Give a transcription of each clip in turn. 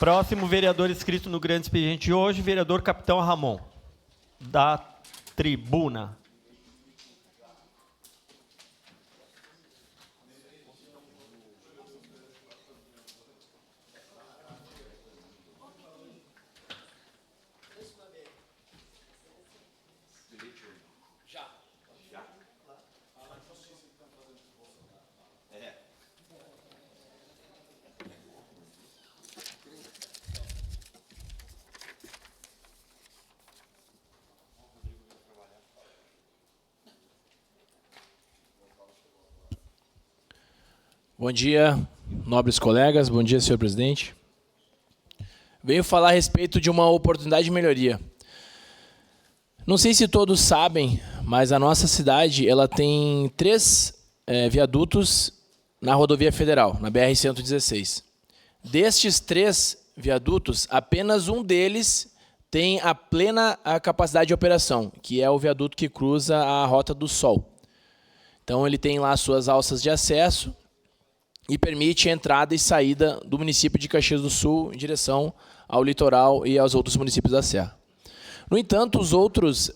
Próximo vereador inscrito no grande expediente de hoje, vereador Capitão Ramon, da tribuna. Bom dia, nobres colegas. Bom dia, senhor presidente. Venho falar a respeito de uma oportunidade de melhoria. Não sei se todos sabem, mas a nossa cidade ela tem 3 viadutos na rodovia federal, na BR-116. Destes 3 viadutos, apenas um deles tem a plena capacidade de operação, que é o viaduto que cruza a Rota do Sol. Então, ele tem lá suas alças de acesso e permite a entrada e saída do município de Caxias do Sul em direção ao litoral e aos outros municípios da Serra. No entanto, os outros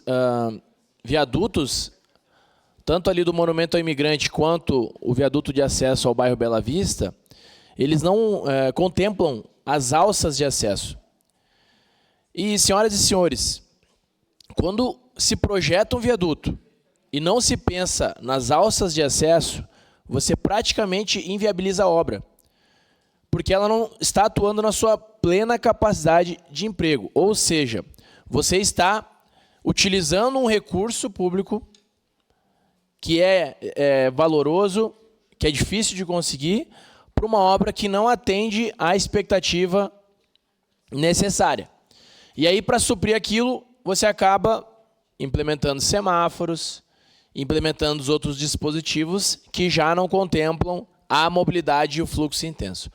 viadutos, tanto ali do Monumento ao Imigrante quanto o viaduto de acesso ao bairro Bela Vista, eles não contemplam as alças de acesso. E, senhoras e senhores, quando se projeta um viaduto e não se pensa nas alças de acesso, você praticamente inviabiliza a obra, porque ela não está atuando na sua plena capacidade de emprego. Ou seja, você está utilizando um recurso público que é valoroso, que é difícil de conseguir, para uma obra que não atende à expectativa necessária. E aí, para suprir aquilo, você acaba implementando semáforos, implementando os outros dispositivos que já não contemplam a mobilidade e o fluxo intenso.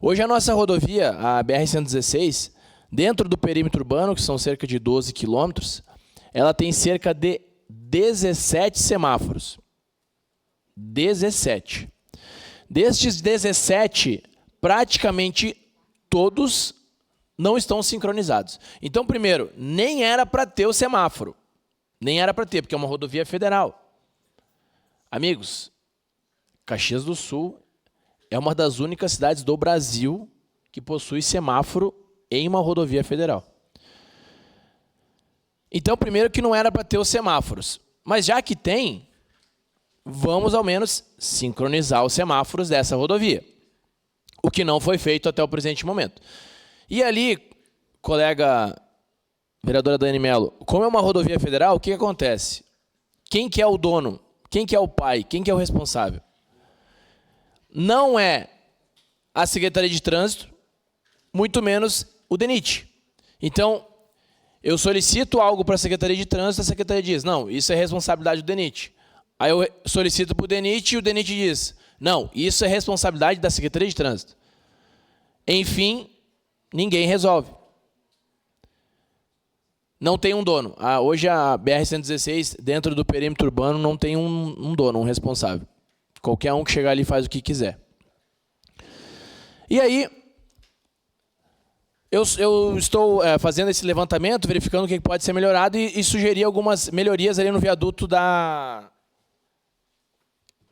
Hoje a nossa rodovia, a BR-116, dentro do perímetro urbano, que são cerca de 12 quilômetros, ela tem cerca de 17 semáforos. 17. Destes 17, praticamente todos não estão sincronizados. Então, primeiro, nem era para ter o semáforo. Nem era para ter, porque é uma rodovia federal. Amigos, Caxias do Sul é uma das únicas cidades do Brasil que possui semáforo em uma rodovia federal. Então, primeiro que não era para ter os semáforos. Mas já que tem, vamos ao menos sincronizar os semáforos dessa rodovia. O que não foi feito até o presente momento. E ali, colega vereadora Dani Mello, como é uma rodovia federal, o que acontece? Quem que é o dono? Quem que é o pai? Quem que é o responsável? Não é a Secretaria de Trânsito, muito menos o DENIT. Então, eu solicito algo para a Secretaria de Trânsito, a Secretaria diz, não, isso é responsabilidade do DENIT. Aí eu solicito para o DENIT e o DENIT diz, não, isso é responsabilidade da Secretaria de Trânsito. Enfim, ninguém resolve. Não tem um dono. Hoje a BR-116, dentro do perímetro urbano, não tem um dono, um responsável. Qualquer um que chegar ali faz o que quiser. E aí, eu estou fazendo esse levantamento, verificando o que pode ser melhorado e sugerir algumas melhorias ali no viaduto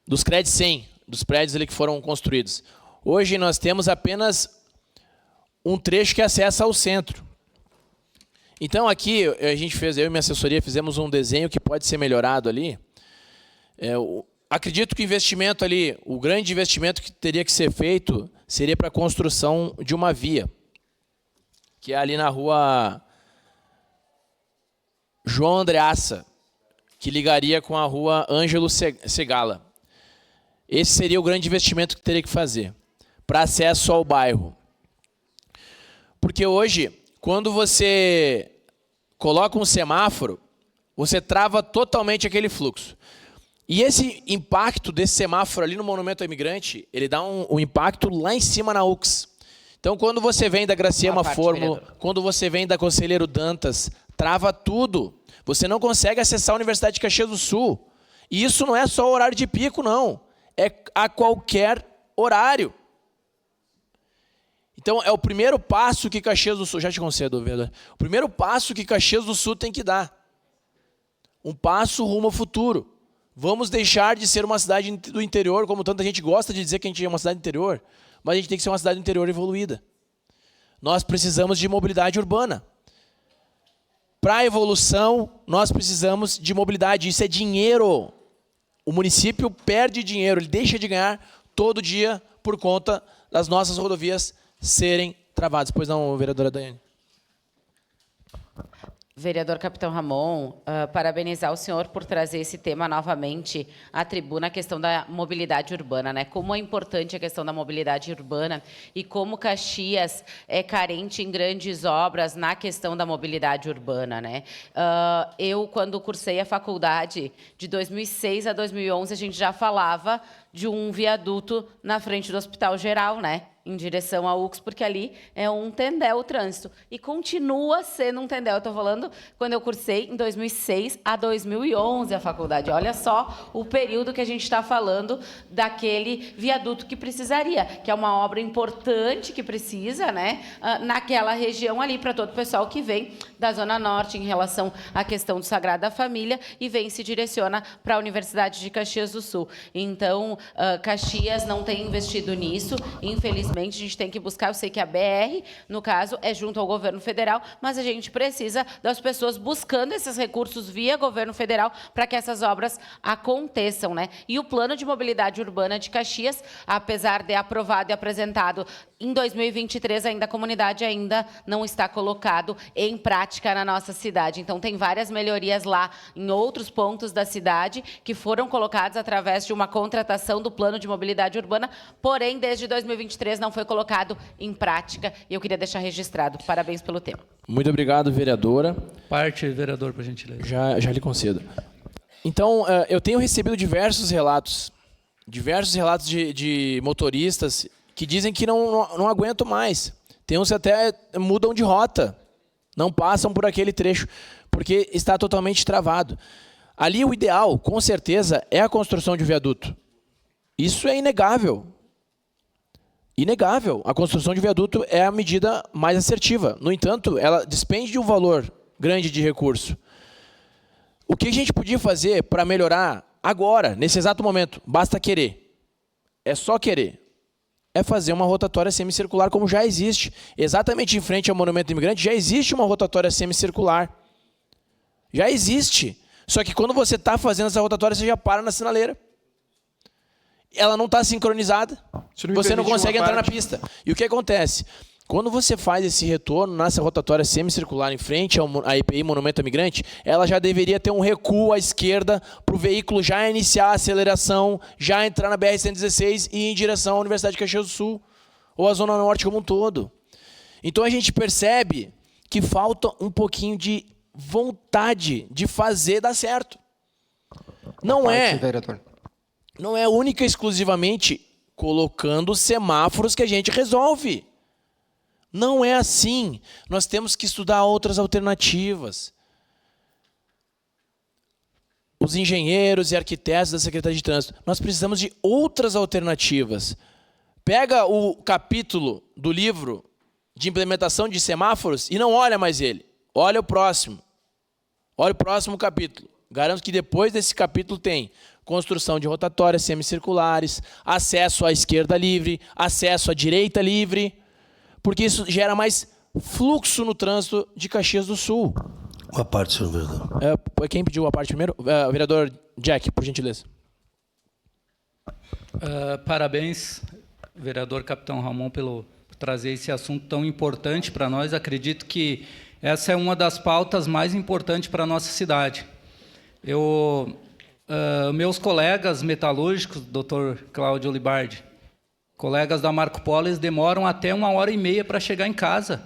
dos CRED 100, dos prédios ali que foram construídos. Hoje nós temos apenas um trecho que acessa ao centro. Então, aqui, a gente fez, eu e minha assessoria, fizemos um desenho que pode ser melhorado ali. Acredito que o investimento ali, o grande investimento que teria que ser feito, seria para a construção de uma via, que é ali na rua João Andreassa, que ligaria com a rua Ângelo Segala. Esse seria o grande investimento que teria que fazer, para acesso ao bairro. Porque hoje, quando você coloca um semáforo, você trava totalmente aquele fluxo. E esse impacto desse semáforo ali no Monumento ao Imigrante, ele dá um impacto lá em cima na UX. Então, quando você vem da Graciema Fórmula, quando você vem da Conselheiro Dantas, trava tudo. Você não consegue acessar a Universidade de Caxias do Sul. E isso não é só o horário de pico, não. É a qualquer horário. Então, é o primeiro passo que Caxias do Sul... Já te concedo, vereador. O primeiro passo que Caxias do Sul tem que dar. Um passo rumo ao futuro. Vamos deixar de ser uma cidade do interior, como tanta gente gosta de dizer que a gente é uma cidade do interior, mas a gente tem que ser uma cidade do interior evoluída. Nós precisamos de mobilidade urbana. Para a evolução, nós precisamos de mobilidade. Isso é dinheiro. O município perde dinheiro, ele deixa de ganhar todo dia por conta das nossas rodovias serem travadas. Pois não, vereadora Daiane. Vereador Capitão Ramon, parabenizar o senhor por trazer esse tema novamente à tribuna, a questão da mobilidade urbana, né? Como é importante a questão da mobilidade urbana e como Caxias é carente em grandes obras na questão da mobilidade urbana, né? Eu, quando cursei a faculdade, de 2006 a 2011, a gente já falava de um viaduto na frente do Hospital Geral, né? Em direção à UX, porque ali é um tendel o trânsito. E continua sendo um tendel. Eu estou falando quando eu cursei em 2006 a 2011 a faculdade. Olha só o período que a gente está falando daquele viaduto que precisaria, que é uma obra importante que precisa, né, naquela região ali, para todo o pessoal que vem da Zona Norte em relação à questão do Sagrada Família e vem e se direciona para a Universidade de Caxias do Sul. Então, Caxias não tem investido nisso, infelizmente. A gente tem que buscar, eu sei que a BR, no caso, é junto ao governo federal, mas a gente precisa das pessoas buscando esses recursos via governo federal para que essas obras aconteçam, né? E o plano de mobilidade urbana de Caxias, apesar de aprovado e apresentado em 2023, ainda a comunidade ainda não está colocado em prática na nossa cidade. Então, tem várias melhorias lá em outros pontos da cidade que foram colocadas através de uma contratação do plano de mobilidade urbana, porém, desde 2023 não foi colocado em prática e eu queria deixar registrado. Parabéns pelo tema. Muito obrigado, vereadora. Parte, vereador, por gentileza. Já lhe concedo. Então, eu tenho recebido diversos relatos de motoristas que dizem que não aguentam mais. Tem uns que até mudam de rota, não passam por aquele trecho, porque está totalmente travado. Ali o ideal, com certeza, é a construção de um viaduto. Isso é inegável. Inegável. A construção de viaduto é a medida mais assertiva. No entanto, ela despende de um valor grande de recurso. O que a gente podia fazer para melhorar agora, nesse exato momento? Basta querer. É só querer. É fazer uma rotatória semicircular como já existe. Exatamente em frente ao Monumento Imigrante já existe uma rotatória semicircular. Já existe. Só que quando você está fazendo essa rotatória, você já para na sinaleira. Ela não está sincronizada. Você não consegue entrar na pista. E o que acontece? Quando você faz esse retorno nessa rotatória semicircular em frente à EPI Monumento Imigrante, ela já deveria ter um recuo à esquerda para o veículo já iniciar a aceleração, já entrar na BR-116 e ir em direção à Universidade de Caxias do Sul, ou à Zona Norte como um todo. Então a gente percebe que falta um pouquinho de vontade de fazer dar certo. Não é única e exclusivamente colocando semáforos que a gente resolve. Não é assim. Nós temos que estudar outras alternativas. Os engenheiros e arquitetos da Secretaria de Trânsito, nós precisamos de outras alternativas. Pega o capítulo do livro de implementação de semáforos e não olha mais ele. Olha o próximo. Olha o próximo capítulo. Garanto que depois desse capítulo tem construção de rotatórias semicirculares, acesso à esquerda livre, acesso à direita livre, porque isso gera mais fluxo no trânsito de Caxias do Sul. Uma parte, senhor vereador. Quem pediu a parte primeiro? Vereador Jack, por gentileza. Parabéns, vereador Capitão Ramon, por trazer esse assunto tão importante para nós. Acredito que essa é uma das pautas mais importantes para a nossa cidade. Meus colegas metalúrgicos, Dr. Cláudio Libardi, colegas da Marco Polo, eles demoram até 1h30 para chegar em casa.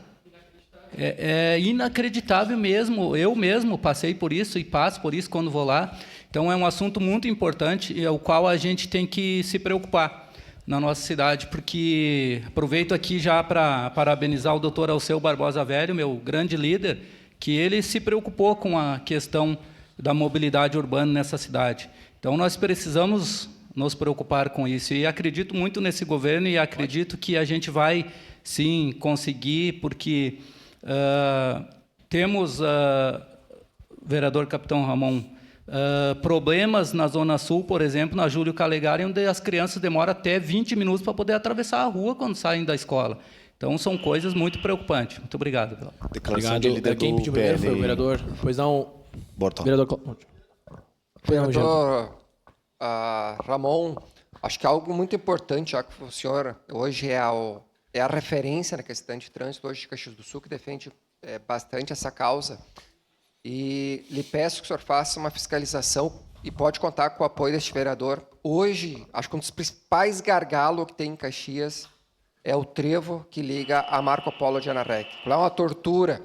É inacreditável mesmo. Eu mesmo passei por isso e passo por isso quando vou lá. Então, é um assunto muito importante e o qual a gente tem que se preocupar na nossa cidade, porque aproveito aqui já para parabenizar o doutor Alceu Barbosa Velho, meu grande líder, que ele se preocupou com a questão da mobilidade urbana nessa cidade. Então, nós precisamos nos preocupar com isso. E acredito muito nesse governo e acredito que a gente vai sim conseguir, porque temos, vereador Capitão Ramon, problemas na Zona Sul, por exemplo, na Júlio Calegari, onde as crianças demoram até 20 minutos para poder atravessar a rua quando saem da escola. Então, são coisas muito preocupantes. Muito obrigado. Declaração de líder Quem pediu primeiro foi o vereador. Pois não, vereador... Vereador Ramon, acho que é algo muito importante, já que o senhor hoje é a referência na questão de trânsito hoje de Caxias do Sul, que defende bastante essa causa. E lhe peço que o senhor faça uma fiscalização e pode contar com o apoio deste vereador. Hoje, acho que um dos principais gargalos que tem em Caxias é o trevo que liga a Marco Polo de Anarec. Lá é uma tortura.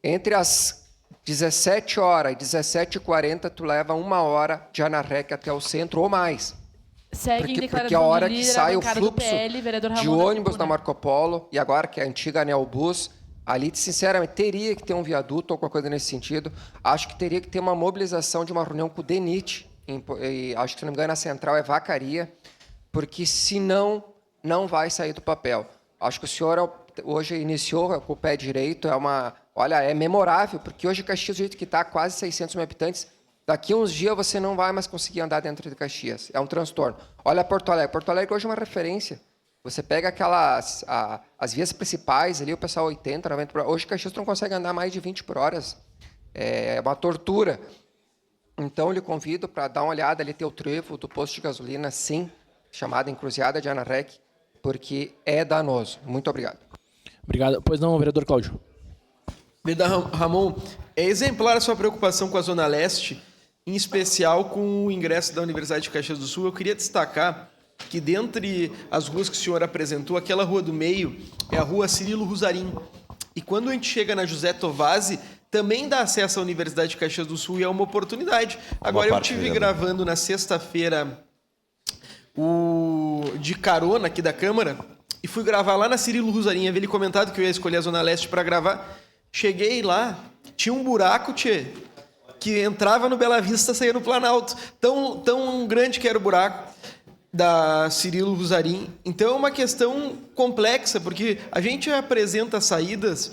Entre as 17 horas e 17h40, tu leva 1 hora de Anarec até o centro ou mais. Porque a hora que sai o fluxo de ônibus da Marco Polo, e agora que é a antiga Neobus, ali, sinceramente, teria que ter um viaduto ou alguma coisa nesse sentido. Acho que teria que ter uma mobilização de uma reunião com o DENIT. Acho que, se não me engano, a central é Vacaria, porque, senão, não vai sair do papel. Acho que o senhor hoje iniciou com o pé direito. Olha, é memorável, porque hoje Caxias, do jeito que está, quase 600 mil habitantes, daqui a uns dias você não vai mais conseguir andar dentro de Caxias. É um transtorno. Olha Porto Alegre. Porto Alegre hoje é uma referência. Você pega as vias principais ali, o pessoal 80, 90 por hora. Hoje, Caxias não consegue andar mais de 20 por hora. É uma tortura. Então, eu lhe convido para dar uma olhada ali, ter o trevo do posto de gasolina, sim, chamada Encruzilhada de Anarec, porque é danoso. Muito obrigado. Obrigado. Pois não, vereador Cláudio. Vereador Ramon, é exemplar a sua preocupação com a Zona Leste, em especial com o ingresso da Universidade de Caxias do Sul. Eu queria destacar que, dentre as ruas que o senhor apresentou, aquela rua do meio é a rua Cirilo Rosarim. E quando a gente chega na José Tovazzi, também dá acesso à Universidade de Caxias do Sul e é uma oportunidade. Agora, eu estive gravando na sexta-feira de carona aqui da Câmara e fui gravar lá na Cirilo Rosarim. Havia ele comentado que eu ia escolher a Zona Leste para gravar. Cheguei lá, tinha um buraco, que entrava no Bela Vista, saía no Planalto. Tão grande que era o buraco da Cirilo Rosarim. Então é uma questão complexa, porque a gente apresenta saídas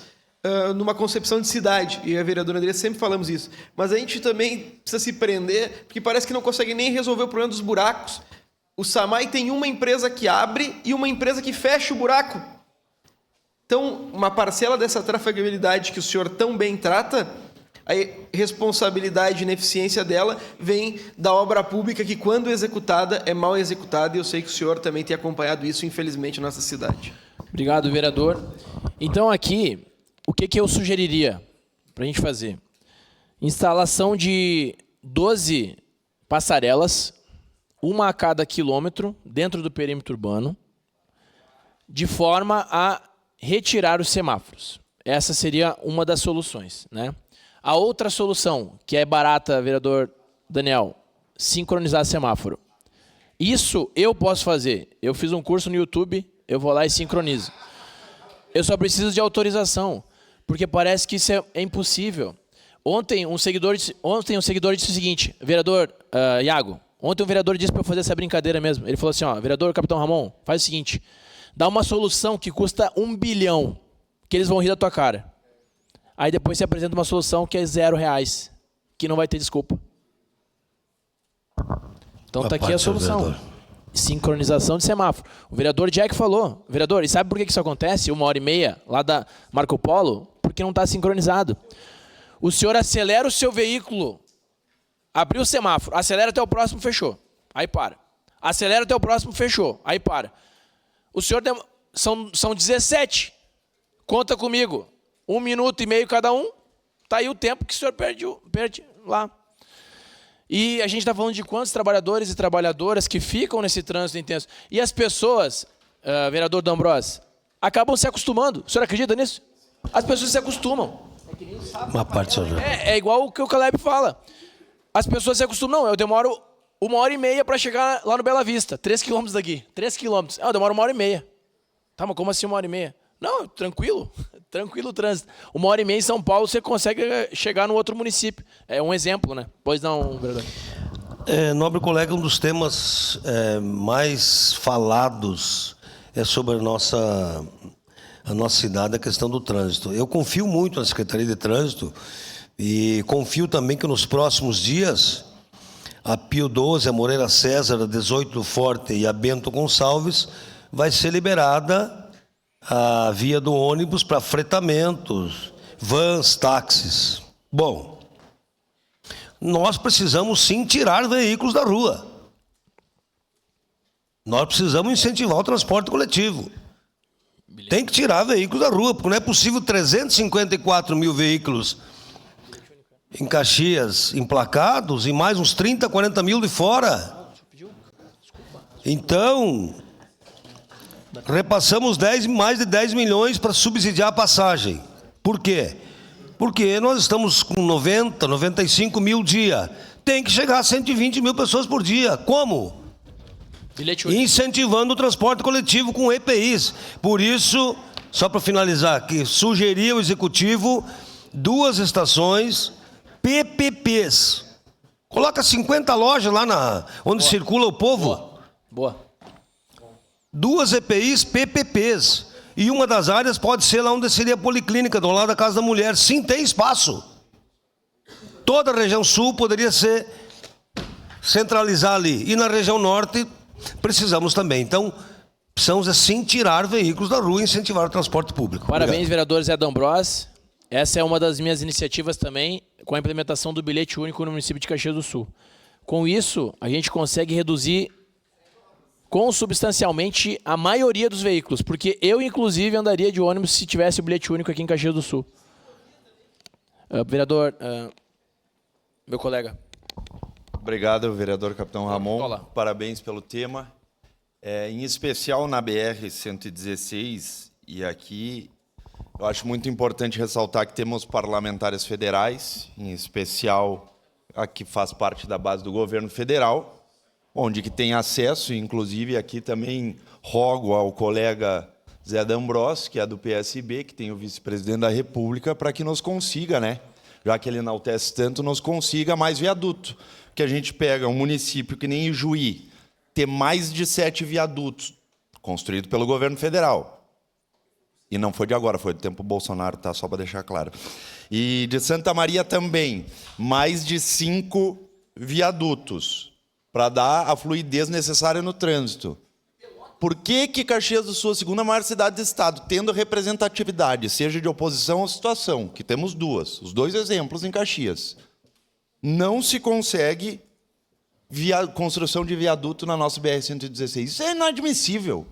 numa concepção de cidade, e a vereadora Andressa sempre falamos isso, mas a gente também precisa se prender, porque parece que não consegue nem resolver o problema dos buracos. O SAMAI tem uma empresa que abre e uma empresa que fecha o buraco. Então, uma parcela dessa trafegabilidade que o senhor tão bem trata, a responsabilidade e ineficiência dela vem da obra pública que, quando executada, é mal executada, e eu sei que o senhor também tem acompanhado isso, infelizmente, na nossa cidade. Obrigado, vereador. Então, aqui, o que eu sugeriria para a gente fazer? Instalação de 12 passarelas, uma a cada quilômetro, dentro do perímetro urbano, de forma a retirar os semáforos. Essa seria uma das soluções, né? A outra solução, que é barata, vereador Daniel, sincronizar semáforo. Isso eu posso fazer. Eu fiz um curso no YouTube, eu vou lá e sincronizo. Eu só preciso de autorização, porque parece que isso é impossível. Ontem um seguidor disse o seguinte: vereador Iago, ontem um vereador disse para eu fazer essa brincadeira mesmo. Ele falou assim: ó, vereador Capitão Ramon, faz o seguinte, dá uma solução que custa 1 bilhão, que eles vão rir da tua cara. Aí depois você apresenta uma solução que é R$0, que não vai ter desculpa. Então tá aqui a solução. Sincronização de semáforo. O vereador Jack falou. Vereador, e sabe por que isso acontece? 1h30 lá da Marco Polo? Porque não está sincronizado. O senhor acelera o seu veículo, abriu o semáforo, acelera até o próximo, fechou. Aí para. Acelera até o próximo, fechou. Aí para. O senhor... São 17. Conta comigo. 1 minuto e meio cada um. Está aí o tempo que o senhor perde lá. E a gente está falando de quantos trabalhadores e trabalhadoras que ficam nesse trânsito intenso. E as pessoas, vereador D'Ambrosio, acabam se acostumando. O senhor acredita nisso? As pessoas se acostumam. Uma parte, senhor. É igual o que o Caleb fala. As pessoas se acostumam. Não, eu demoro 1h30 para chegar lá no Bela Vista. 3 quilômetros daqui. 3 quilômetros. Eu demoro 1h30. Tá, mas como assim 1h30? Não, tranquilo. Tranquilo o trânsito. 1h30 em São Paulo, você consegue chegar no outro município. É um exemplo, né? Pois não, vereador. Nobre colega, um dos temas mais falados é sobre a nossa cidade, a questão do trânsito. Eu confio muito na Secretaria de Trânsito e confio também que nos próximos dias a Pio 12, a Moreira César, a 18 do Forte e a Bento Gonçalves vai ser liberada a via do ônibus para fretamentos, vans, táxis. Bom, nós precisamos sim tirar veículos da rua. Nós precisamos incentivar o transporte coletivo. Tem que tirar veículos da rua, porque não é possível 354 mil veículos em Caxias emplacados e mais uns 30, 40 mil de fora. Então, repassamos mais de 10 milhões para subsidiar a passagem. Por quê? Porque nós estamos com 90, 95 mil dia. Tem que chegar a 120 mil pessoas por dia. Como? Incentivando o transporte coletivo com EPIs. Por isso, só para finalizar, que sugeri ao Executivo 2 estações PPPs. Coloca 50 lojas lá onde circula o povo. Boa. 2 EPIs PPPs. E uma das áreas pode ser lá onde seria a policlínica, do lado da Casa da Mulher. Sim, tem espaço. Toda a região sul poderia ser centralizar ali. E na região norte precisamos também. Então, precisamos assim tirar veículos da rua e incentivar o transporte público. Parabéns, Obrigado. vereador Zé D'Ambrós. Essa é uma das minhas iniciativas também, com a implementação do bilhete único no município de Caxias do Sul. Com isso, a gente consegue reduzir consubstancialmente a maioria dos veículos, porque eu, inclusive, andaria de ônibus se tivesse o bilhete único aqui em Caxias do Sul. Vereador, meu colega. Obrigado, vereador Capitão Ramon. Olá. Parabéns pelo tema. Em especial na BR-116, e aqui eu acho muito importante ressaltar que temos parlamentares federais, em especial a que faz parte da base do governo federal, onde que tem acesso, inclusive aqui também rogo ao colega Zé D'Ambrós, que é do PSB, que tem o vice-presidente da República, para que nos consiga, né? Já que ele enaltece tanto, nos consiga mais viaduto. Que a gente pega um município que nem Ijuí, ter mais de 7 viadutos, construído pelo governo federal. E não foi de agora, foi do tempo Bolsonaro, tá? Só para deixar claro. E de Santa Maria também, mais de 5 viadutos, para dar a fluidez necessária no trânsito. Por que Caxias do Sul, a segunda maior cidade do estado, tendo representatividade, seja de oposição ou situação, que temos os 2 exemplos em Caxias, não se consegue construção de viaduto na nossa BR-116? Isso é inadmissível.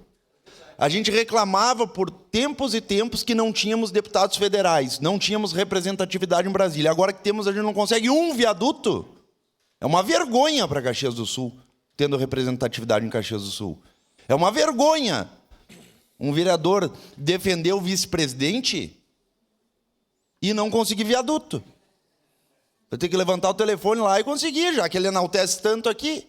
A gente reclamava por tempos e tempos que não tínhamos deputados federais, não tínhamos representatividade em Brasília. Agora que temos, a gente não consegue um viaduto. É uma vergonha para Caxias do Sul, tendo representatividade em Caxias do Sul. É uma vergonha um vereador defender o vice-presidente e não conseguir viaduto. Eu tenho que levantar o telefone lá e conseguir, já que ele enaltece tanto aqui.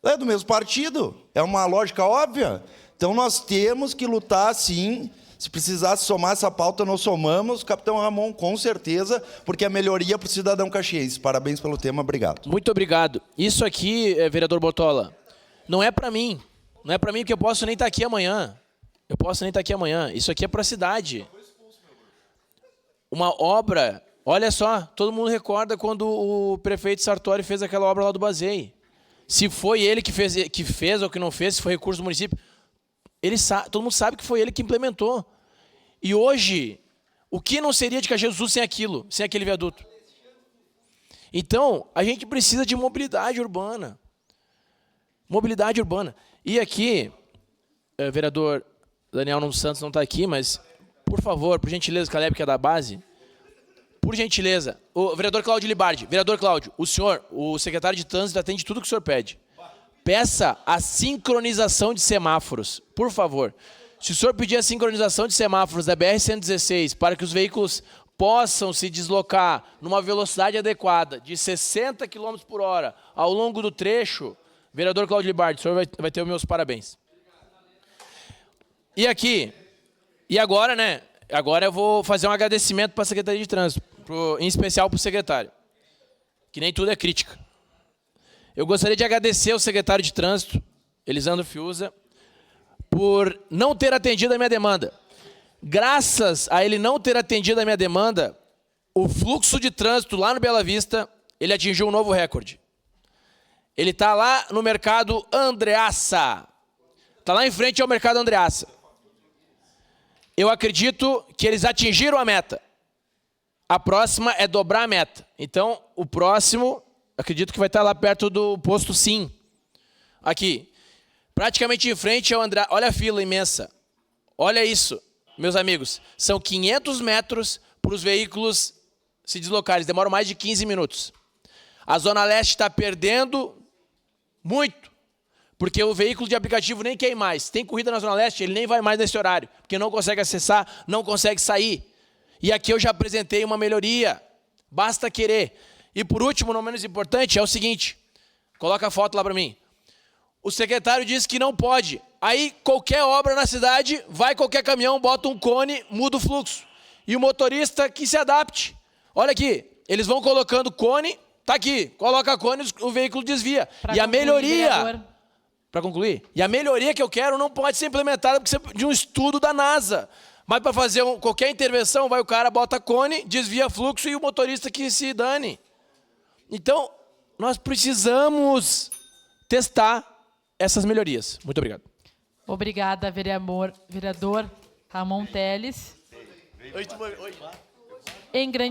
É do mesmo partido, é uma lógica óbvia. Então nós temos que lutar, sim. Se precisar somar essa pauta, nós somamos, Capitão Ramon, com certeza, porque é melhoria para o cidadão caxiense. Parabéns pelo tema, obrigado. Muito obrigado. Isso aqui, vereador Bortola, não é para mim. Não é para mim, porque eu posso nem estar aqui amanhã. Isso aqui é para a cidade. Uma obra... Olha só, todo mundo recorda quando o prefeito Sartori fez aquela obra lá do Bazei. Se foi ele que fez ou que não fez, se foi recurso do município, todo mundo sabe que foi ele que implementou. E hoje, o que não seria de Caxias do Sul sem aquilo, sem aquele viaduto? Então, a gente precisa de mobilidade urbana. Mobilidade urbana. E aqui, vereador Daniel Santos não está aqui, mas, por favor, por gentileza, Caleb, que é da base... Por gentileza, o vereador Cláudio Libardi. Vereador Cláudio, o secretário de Trânsito atende tudo que o senhor pede. Peça a sincronização de semáforos, por favor. Se o senhor pedir a sincronização de semáforos da BR-116 para que os veículos possam se deslocar numa velocidade adequada de 60 km por hora ao longo do trecho, vereador Cláudio Libardi, o senhor vai ter os meus parabéns. E agora, né? Agora eu vou fazer um agradecimento para a Secretaria de Trânsito, em especial para o secretário, que nem tudo é crítica. Eu gostaria de agradecer ao secretário de Trânsito, Elisandro Fiuza, por não ter atendido a minha demanda. Graças a ele não ter atendido a minha demanda, o fluxo de trânsito lá no Bela Vista, ele atingiu um novo recorde. Ele está lá no mercado Andreassa. Está lá em frente ao mercado Andreassa. Eu acredito que eles atingiram a meta. A próxima é dobrar a meta. Então, o próximo, acredito que vai estar lá perto do posto Sim. Aqui. Praticamente em frente ao Andreassa. Olha a fila imensa. Olha isso, meus amigos. São 500 metros para os veículos se deslocarem. Eles demoram mais de 15 minutos. A Zona Leste está perdendo muito. Porque o veículo de aplicativo nem quer ir mais. Tem corrida na Zona Leste, ele nem vai mais nesse horário. Porque não consegue acessar, não consegue sair. E aqui eu já apresentei uma melhoria. Basta querer. E por último, não menos importante, é o seguinte. Coloca a foto lá para mim. O secretário disse que não pode. Aí qualquer obra na cidade, vai qualquer caminhão, bota um cone, muda o fluxo. E o motorista que se adapte. Olha aqui, eles vão colocando cone, tá aqui. Coloca cone, o veículo desvia. E a melhoria... Para concluir, e a melhoria que eu quero não pode ser implementada porque precisa de um estudo da NASA. Mas para fazer qualquer intervenção, vai o cara, bota cone, desvia fluxo e o motorista que se dane. Então, nós precisamos testar essas melhorias. Muito obrigado. Obrigada, vereador Ramon Teles. Em grande